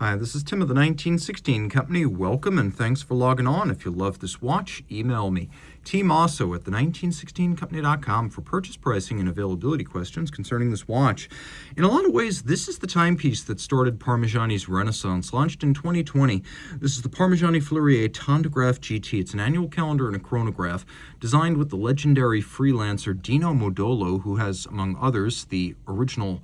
Hi, this is Tim of the 1916 Company. Welcome and thanks for logging on. If you love this watch, email me, Team Mosso at the1916company.com for purchase pricing and availability questions concerning this watch. In a lot of ways, this is the timepiece that started Parmigiani's renaissance, launched in 2020. This is the Parmigiani Tondagraph GT. It's an annual calendar and a chronograph designed with the legendary freelancer Dino Modolo, who has, among others, the original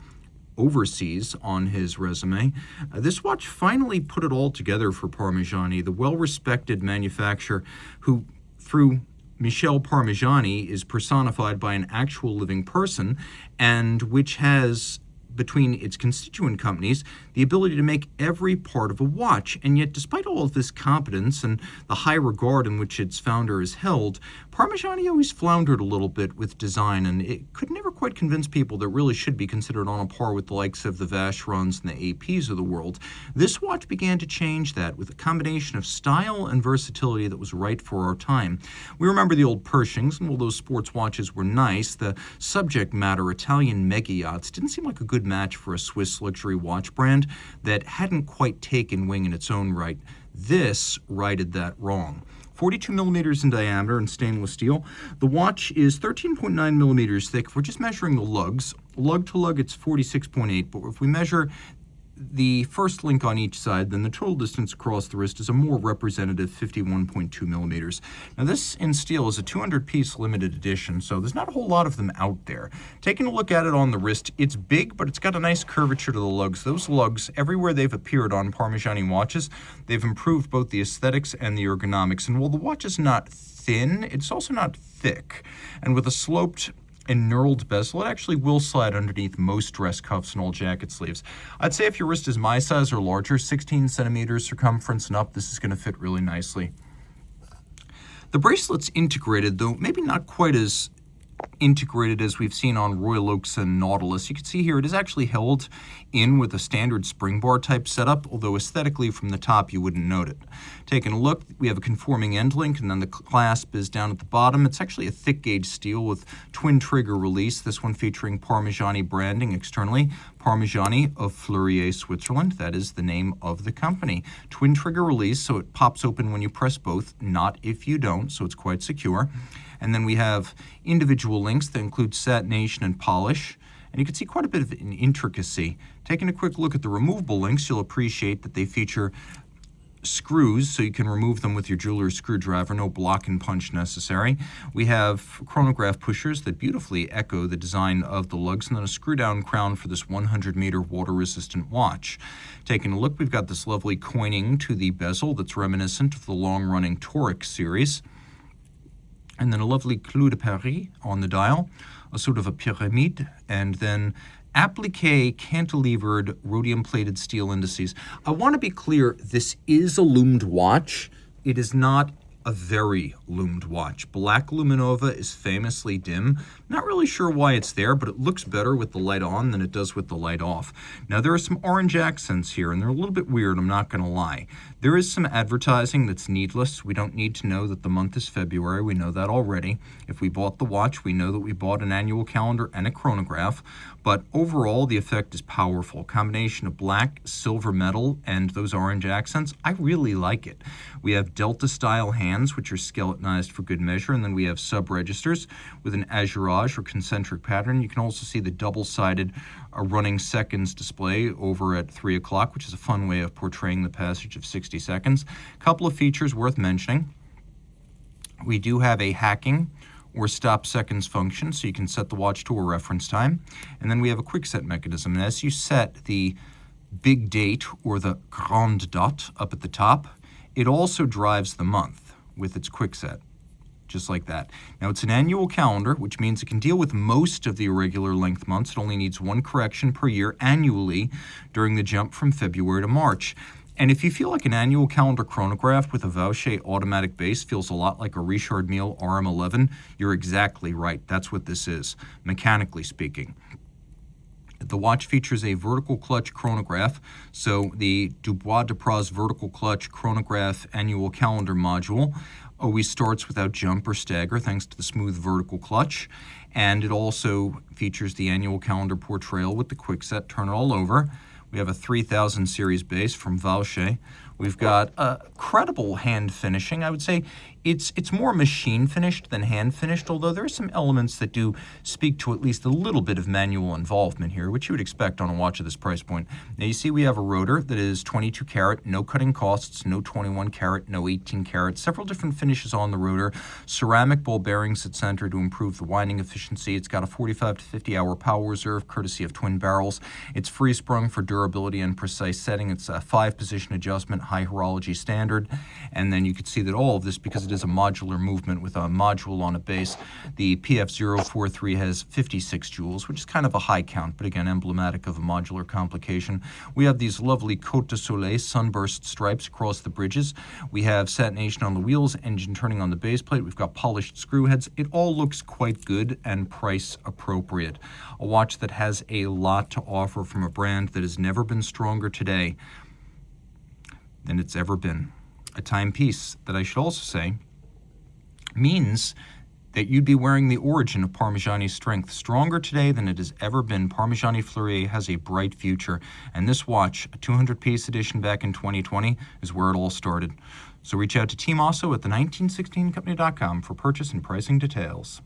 overseas on his resume. This watch finally put it all together for Parmigiani, the well-respected manufacturer who, through Michel Parmigiani, is personified by an actual living person, and which has, between its constituent companies, the ability to make every part of a watch. And yet, despite all of this competence and the high regard in which its founder is held, Parmigiani always floundered a little bit with design, and it could never quite convince people that really should be considered on a par with the likes of the Vacherons and the APs of the world. This watch began to change that with a combination of style and versatility that was right for our time. We remember the old Pershings, and while those sports watches were nice, the subject matter, Italian mega yachts, didn't seem like a good match for a Swiss luxury watch brand that hadn't quite taken wing in its own right. This righted that wrong. 42 millimeters in diameter in stainless steel. The watch is 13.9 millimeters thick. If we're just measuring the lugs, lug to lug, it's 46.8, but if we measure the first link on each side, then the total distance across the wrist is a more representative 51.2 millimeters. Now this in steel is a 200-piece limited edition, so there's not a whole lot of them out there. Taking a look at it on the wrist, it's big, but it's got a nice curvature to the lugs. Those lugs, everywhere they've appeared on Parmigiani watches, they've improved both the aesthetics and the ergonomics. And while the watch is not thin, it's also not thick. And with a sloped and knurled bezel, it actually will slide underneath most dress cuffs and all jacket sleeves. I'd say if your wrist is my size or larger, 16 centimeters circumference and up, this is going to fit really nicely. The bracelet's integrated, though maybe not quite as integrated as we've seen on Royal Oaks and Nautilus. You can see here it is actually held in with a standard spring bar type setup, although aesthetically from the top you wouldn't note it. Taking a look, we have a conforming end link, and then the clasp is down at the bottom. It's actually a thick gauge steel with twin trigger release, this one featuring Parmigiani branding externally. Parmigiani of Fleurier, Switzerland. That is the name of the company. Twin trigger release, so it pops open when you press both, not if you don't, so it's quite secure. And then we have individual links that include satination and polish. And you can see quite a bit of an intricacy. Taking a quick look at the removable links, you'll appreciate that they feature screws, so you can remove them with your jeweler's screwdriver, no block and punch necessary. We have chronograph pushers that beautifully echo the design of the lugs, and then a screw-down crown for this 100-meter water-resistant watch. Taking a look, we've got this lovely coining to the bezel that's reminiscent of the long-running Toric series. And then a lovely clou de Paris on the dial, a sort of a pyramide, and then applique cantilevered rhodium-plated steel indices. I want to be clear, this is a loomed watch. It is not a very loomed watch. Black luminova is famously dim. Not really sure why it's there, but it looks better with the light on than it does with the light off. Now there are some orange accents here, and they're a little bit weird, I'm not going to lie. There is some advertising that's needless. We don't need to know that the month is February. We know that already. If we bought the watch, we know that we bought an annual calendar and a chronograph. But overall, the effect is powerful. A combination of black, silver metal, and those orange accents, I really like it. We have Delta-style hands, which are skeletonized for good measure, and then we have sub-registers with an azurage or concentric pattern. You can also see the double-sided running seconds display over at 3 o'clock, which is a fun way of portraying the passage of 60 seconds. A couple of features worth mentioning. We do have a hacking or stop seconds function, so you can set the watch to a reference time. And then we have a quick set mechanism. And as you set the big date or the grande date up at the top, it also drives the month with its quick set, just like that. Now it's an annual calendar, which means it can deal with most of the irregular length months. It only needs one correction per year annually during the jump from February to March. And if you feel like an annual calendar chronograph with a Vaucher automatic base feels a lot like a Richard Mille RM11, you're exactly right. That's what this is, mechanically speaking. The watch features a vertical clutch chronograph, so the Dubois-Dupraz vertical clutch chronograph annual calendar module always starts without jump or stagger thanks to the smooth vertical clutch, and it also features the annual calendar portrayal with the quick set turn it all over. We have a 3000 series base from Valche. We've got credible hand finishing. I would say it's more machine finished than hand finished, although there are some elements that do speak to at least a little bit of manual involvement here, which you would expect on a watch of this price point. Now you see we have a rotor that is 22 karat, no cutting costs, no 21 karat, no 18 karat, several different finishes on the rotor, ceramic ball bearings at center to improve the winding efficiency. It's got a 45 to 50 hour power reserve courtesy of twin barrels. It's free sprung for durability and precise setting. It's a 5-position adjustment, high horology standard. And then you can see that all of this, because it is a modular movement with a module on a base, the PF043 has 56 joules, which is kind of a high count, but again, emblematic of a modular complication. We have these lovely Côte de Soleil sunburst stripes across the bridges. We have satination on the wheels, engine turning on the base plate. We've got polished screw heads. It all looks quite good and price appropriate. A watch that has a lot to offer from a brand that has never been stronger today than it's ever been. A timepiece that I should also say means that you'd be wearing the origin of Parmigiani's strength. Stronger today than it has ever been. Parmigiani Fleurier has a bright future, and this watch, a 200-piece edition back in 2020, is where it all started. So reach out to Team Mosso at the 1916company.com for purchase and pricing details.